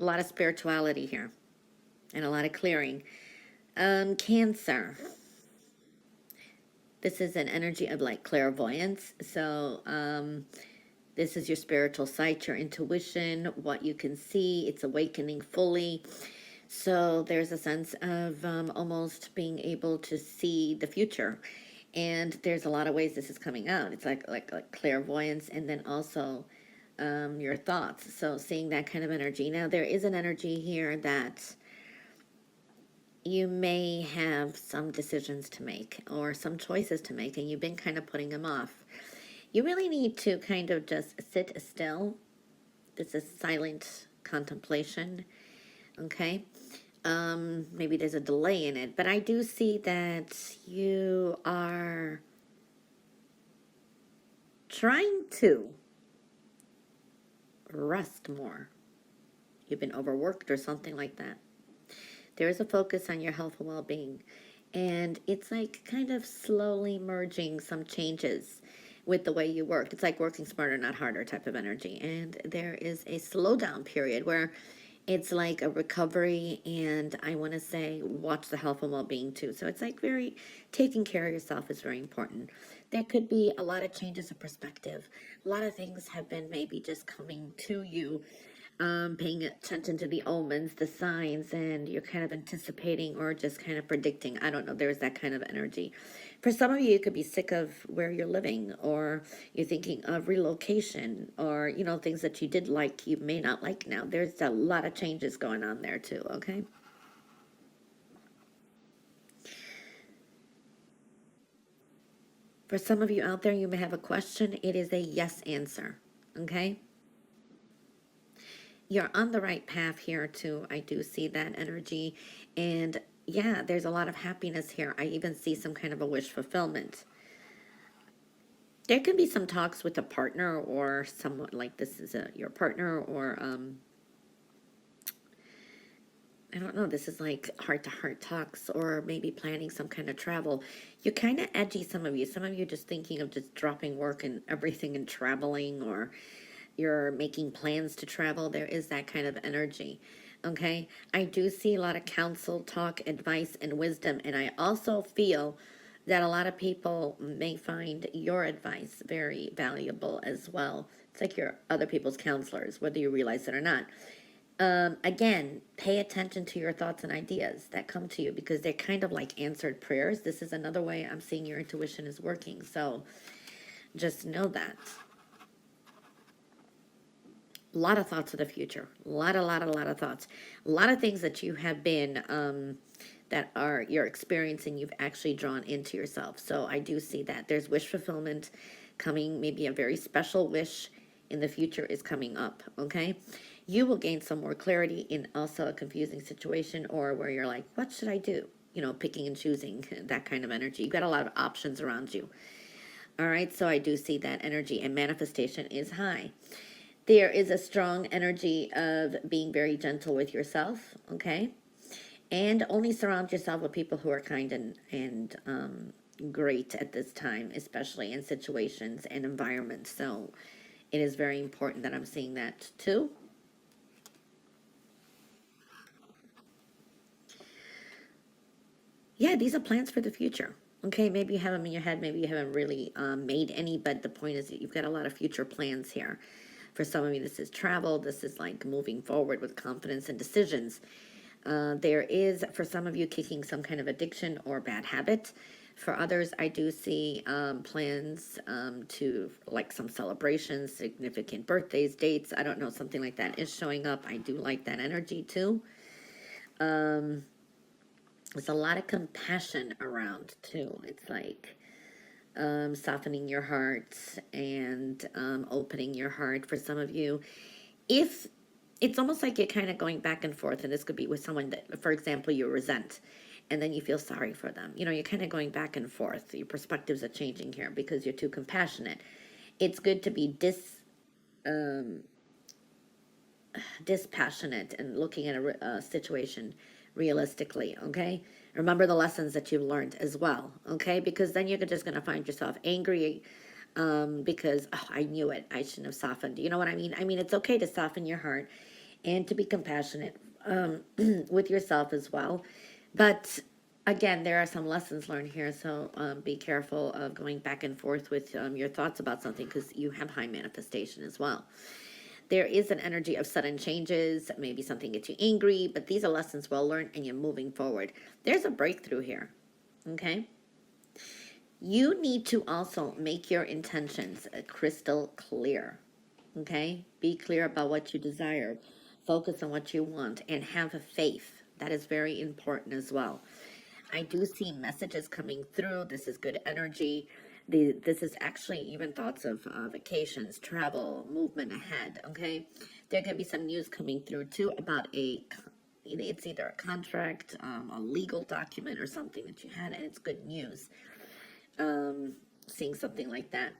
A lot of spirituality here and a lot of clearing. Cancer. This is an energy of like clairvoyance. So, this is your spiritual sight, your intuition, what you can see. It's awakening fully. So there's a sense of almost being able to see the future, and there's a lot of ways this is coming out. It's like clairvoyance, and then also your thoughts. So seeing that kind of energy. Now there is an energy here that you may have some decisions to make or some choices to make, and you've been kind of putting them off. You really need to kind of just sit still. This is silent contemplation, okay? Maybe there's a delay in it, but I do see that you are trying to rest more. You've been overworked or something like that. There is a focus on your health and well-being, and it's like kind of slowly merging some changes with the way you work. It's like working smarter, not harder type of energy. And there is a slowdown period where it's like a recovery, and I want to say watch the health and well-being too. So it's like very taking care of yourself is very important. There could be a lot of changes of perspective. A lot of things have been maybe just coming to you, paying attention to the omens, the signs, and you're kind of anticipating or just kind of predicting. I don't know, there's that kind of energy. For some of you, you could be sick of where you're living, or you're thinking of relocation, or, you know, things that you did like, you may not like now. There's a lot of changes going on there too, okay? For some of you out there, you may have a question. It is a yes answer, okay? You're on the right path here too. I do see that energy. And yeah, there's a lot of happiness here. I even see some kind of a wish fulfillment. There can be some talks with a partner or someone like this is your partner, or I don't know, this is like heart to heart talks, or maybe planning some kind of travel. You're kind of edgy, some of you. Some of you just thinking of just dropping work and everything and traveling, or you're making plans to travel. There is that kind of energy. Okay. I do see a lot of counsel, talk, advice, and wisdom. And I also feel that a lot of people may find your advice very valuable as well. It's like you're other people's counselors, whether you realize it or not. Again, pay attention to your thoughts and ideas that come to you, because they're kind of like answered prayers. This is another way I'm seeing your intuition is working. So just know that. A lot of thoughts of the future. A lot of thoughts. A lot of things that you have been, that are you're experiencing, you've actually drawn into yourself. So I do see that. There's wish fulfillment coming. Maybe a very special wish in the future is coming up, okay? You will gain some more clarity in also a confusing situation, or where you're like, what should I do? You know, picking and choosing, that kind of energy. You've got a lot of options around you. All right, so I do see that energy, and manifestation is high. There is a strong energy of being very gentle with yourself, okay? And only surround yourself with people who are kind and great at this time, especially in situations and environments. So it is very important that I'm seeing that too. Yeah, these are plans for the future. Okay, maybe you have them in your head, maybe you haven't really made any, but the point is that you've got a lot of future plans here. For some of you, this is travel. This is like moving forward with confidence and decisions. There is, for some of you, kicking some kind of addiction or bad habit. For others, I do see plans to, like, some celebrations, significant birthdays, dates. I don't know, something like that is showing up. I do like that energy too. There's a lot of compassion around too. It's like softening your heart and opening your heart for some of you. If it's almost like you're kind of going back and forth, and this could be with someone that, for example, you resent, and then you feel sorry for them. You know, you're kind of going back and forth. Your perspectives are changing here because you're too compassionate. It's good to be dispassionate and looking at a situation realistically, okay? Remember the lessons that you've learned as well, okay? Because then you're just going to find yourself angry because, oh, I knew it. I shouldn't have softened. You know what I mean? I mean, it's okay to soften your heart and to be compassionate with yourself as well. But again, there are some lessons learned here, so be careful of going back and forth with your thoughts about something, because you have high manifestation as well. There is an energy of sudden changes. Maybe something gets you angry, but these are lessons well learned and you're moving forward. There's a breakthrough here, okay? You need to also make your intentions crystal clear, okay? Be clear about what you desire. Focus on what you want and have a faith. That is very important as well. I do see messages coming through. This is good energy. This is actually even thoughts of vacations, travel, movement ahead, okay? There could be some news coming through too about it's either a contract, a legal document or something that you had, and it's good news. Seeing something like that.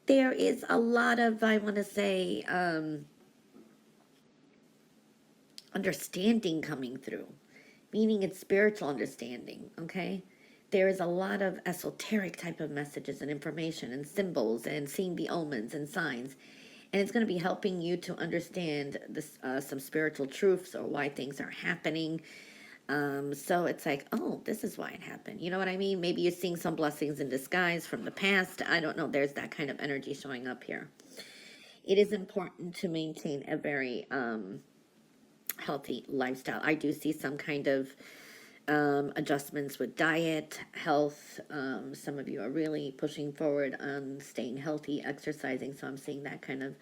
There is a lot of, I want to say, understanding coming through, meaning it's spiritual understanding, okay? There is a lot of esoteric type of messages and information and symbols and seeing the omens and signs. And it's going to be helping you to understand this, some spiritual truths or why things are happening. So it's like, oh, this is why it happened. You know what I mean? Maybe you're seeing some blessings in disguise from the past. I don't know. There's that kind of energy showing up here. It is important to maintain a very healthy lifestyle. I do see some kind of adjustments with diet, health. Some of you are really pushing forward on staying healthy, exercising. So I'm seeing that kind of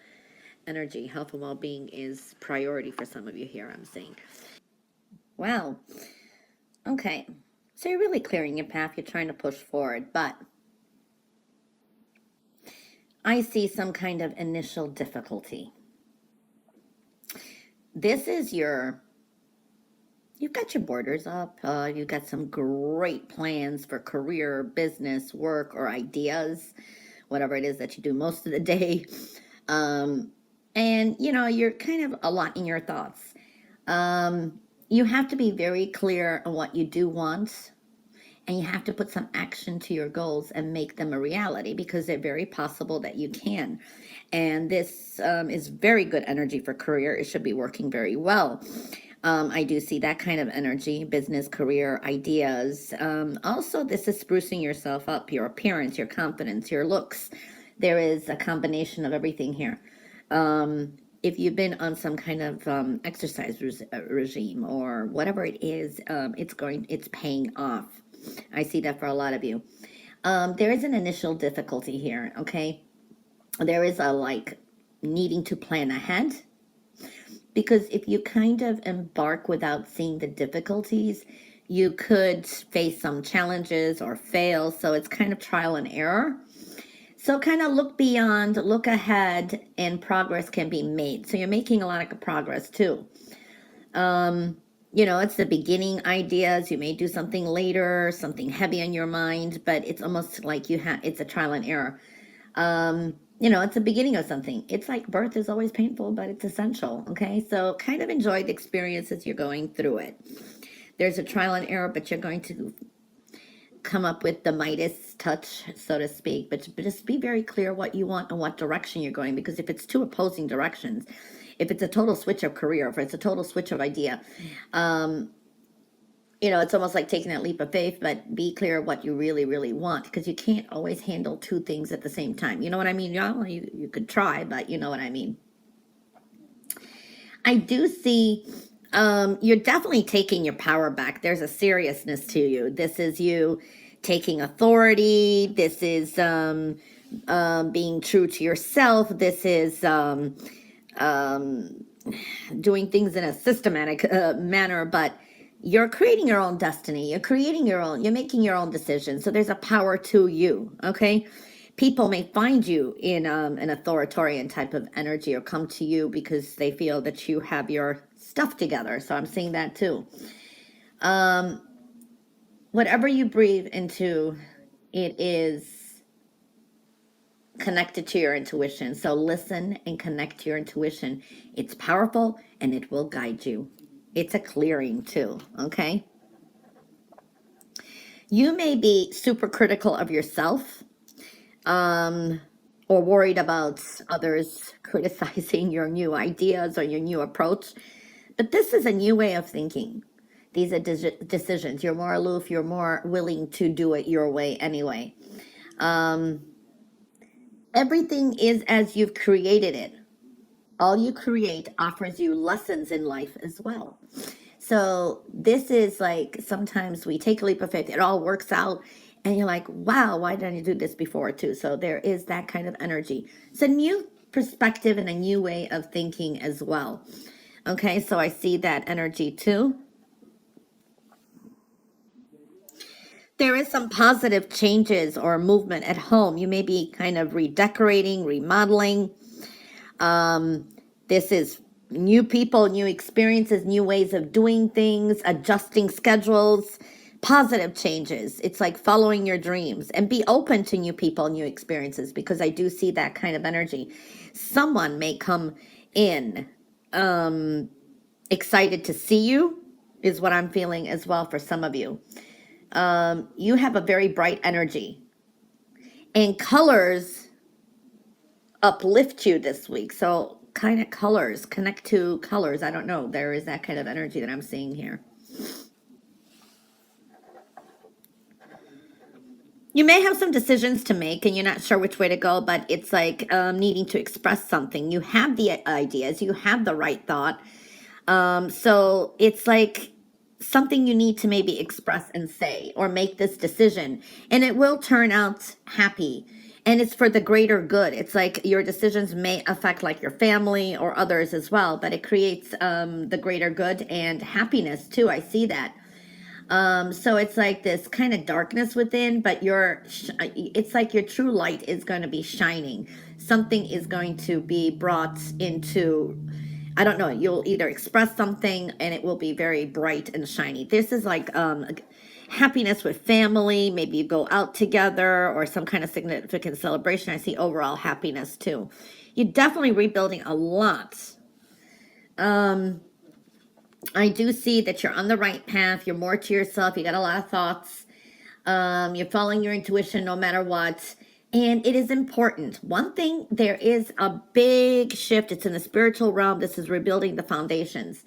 energy. Health and well-being is priority for some of you here, I'm seeing. Wow. Okay. So you're really clearing your path. You're trying to push forward, but I see some kind of initial difficulty. This is you've got your borders up. You've got some great plans for career, business, work, or ideas, whatever it is that you do most of the day. And, you're kind of a lot in your thoughts. You have to be very clear on what you do want, and you have to put some action to your goals and make them a reality, because they're very possible that you can. And this is very good energy for career. It should be working very well. I do see that kind of energy, business, career, ideas. Also, this is sprucing yourself up, your appearance, your confidence, your looks. There is a combination of everything here. If you've been on some kind of exercise regime or whatever it is, it's paying off. I see that for a lot of you. There is an initial difficulty here, okay? There is a needing to plan ahead, because if you kind of embark without seeing the difficulties, you could face some challenges or fail. So it's kind of trial and error. So kind of look beyond, look ahead, and progress can be made. So you're making a lot of progress too. It's the beginning ideas. You may do something later, something heavy on your mind, but it's almost like it's a trial and error. It's the beginning of something. It's like birth is always painful, but it's essential, okay? So kind of enjoy the experience as you're going through it. There's a trial and error, but you're going to come up with the Midas touch, so to speak. But just be very clear what you want and what direction you're going, because if it's two opposing directions, if it's a total switch of career, if it's a total switch of idea, it's almost like taking that leap of faith, but be clear what you really, really want, because you can't always handle two things at the same time. You know what I mean? You could try, but you know what I mean. I do see you're definitely taking your power back. There's a seriousness to you. This is you taking authority. This is being true to yourself. This is doing things in a systematic manner, but you're creating your own destiny. You're making your own decisions. So there's a power to you, okay? People may find you in an authoritarian type of energy or come to you because they feel that you have your stuff together. So I'm seeing that too. Whatever you breathe into, it is connected to your intuition. So listen and connect to your intuition. It's powerful and it will guide you. It's a clearing too, okay? You may be super critical of yourself. or worried about others criticizing your new ideas or your new approach. But this is a new way of thinking. These are decisions. You're more aloof. You're more willing to do it your way anyway. Um, Everything is as you've created it. All you create offers you lessons in life as well. So this is like, sometimes we take a leap of faith, it all works out, and you're like, wow, why didn't I do this before too? So there is that kind of energy. It's a new perspective and a new way of thinking as well. Okay, so I see that energy too. There is some positive changes or movement at home. You may be kind of redecorating, remodeling. This is new people, new experiences, new ways of doing things, adjusting schedules, positive changes. It's like following your dreams, and be open to new people, new experiences, because I do see that kind of energy. Someone may come in excited to see you, is what I'm feeling as well for some of you. You have a very bright energy, and colors uplift you this week. So kind of colors, connect to colors. I don't know. There is that kind of energy that I'm seeing here. You may have some decisions to make and you're not sure which way to go, but it's like needing to express something. You have the ideas, you have the right thought. So it's like something you need to maybe express and say, or make this decision, and it will turn out happy. And it's for the greater good. It's like your decisions may affect like your family or others as well, but it creates the greater good and happiness too. I see that. So it's like this kind of darkness within, but it's like your true light is going to be shining. Something is going to be brought into, I don't know, you'll either express something and it will be very bright and shiny. This is like happiness with family. Maybe you go out together or some kind of significant celebration. I see overall happiness too. You're definitely rebuilding a lot. I do see that you're on the right path. You're more to yourself. You got a lot of thoughts. You're following your intuition no matter what. And it is important. One thing, there is a big shift. It's in the spiritual realm. This is rebuilding the foundations.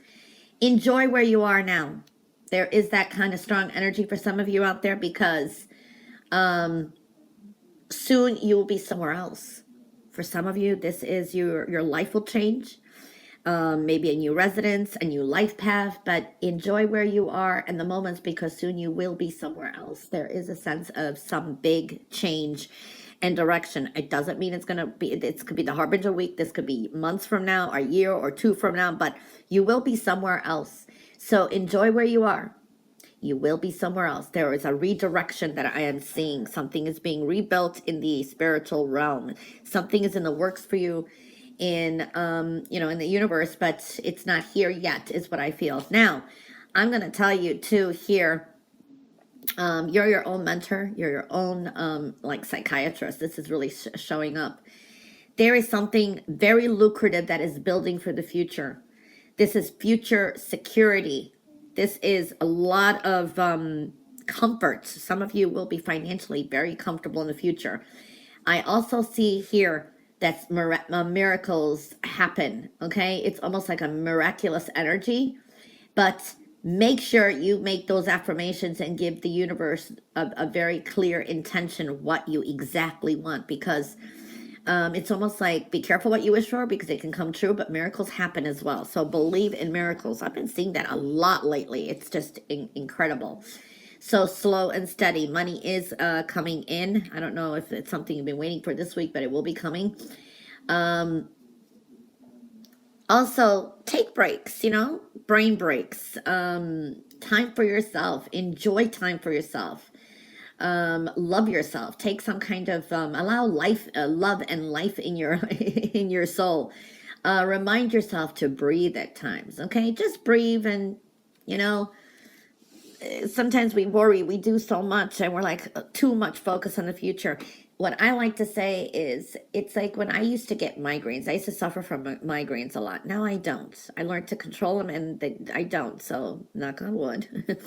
Enjoy where you are now. There is that kind of strong energy for some of you out there, because soon you will be somewhere else. For some of you, this is your life will change. Maybe a new residence, a new life path, but enjoy where you are and the moments, because soon you will be somewhere else. There is a sense of some big change and direction. It doesn't mean it's going to be, this could be the Harbinger week. This could be months from now, a year or two from now, but you will be somewhere else. So enjoy where you are. You will be somewhere else. There is a redirection that I am seeing. Something is being rebuilt in the spiritual realm. Something is in the works for you in in the universe, but it's not here yet, is what I feel. Now I'm going to tell you too here, you're your own mentor, you're your own like psychiatrist. This is really showing up. There is something very lucrative that is building for the future. This is future security. This is a lot of comfort. Some of you will be financially very comfortable in the future. I also see here that miracles happen, okay? It's almost like a miraculous energy, but make sure you make those affirmations and give the universe a very clear intention what you exactly want, because it's almost like, be careful what you wish for, because it can come true, but miracles happen as well. So believe in miracles. I've been seeing that a lot lately. It's just incredible. So slow and steady. Money is coming in. I don't know if it's something you've been waiting for this week, but it will be coming. Also, take breaks, brain breaks. Time for yourself. Enjoy time for yourself. Love yourself. Take some kind of allow life, love and life in your in your soul. Remind yourself to breathe at times. Okay, just breathe. And sometimes we worry, we do so much, and we're like too much focus on the future. What I like to say is, it's like when I used to get migraines. I used to suffer from migraines a lot. Now I don't. I learned to control them, and I don't. So knock on wood.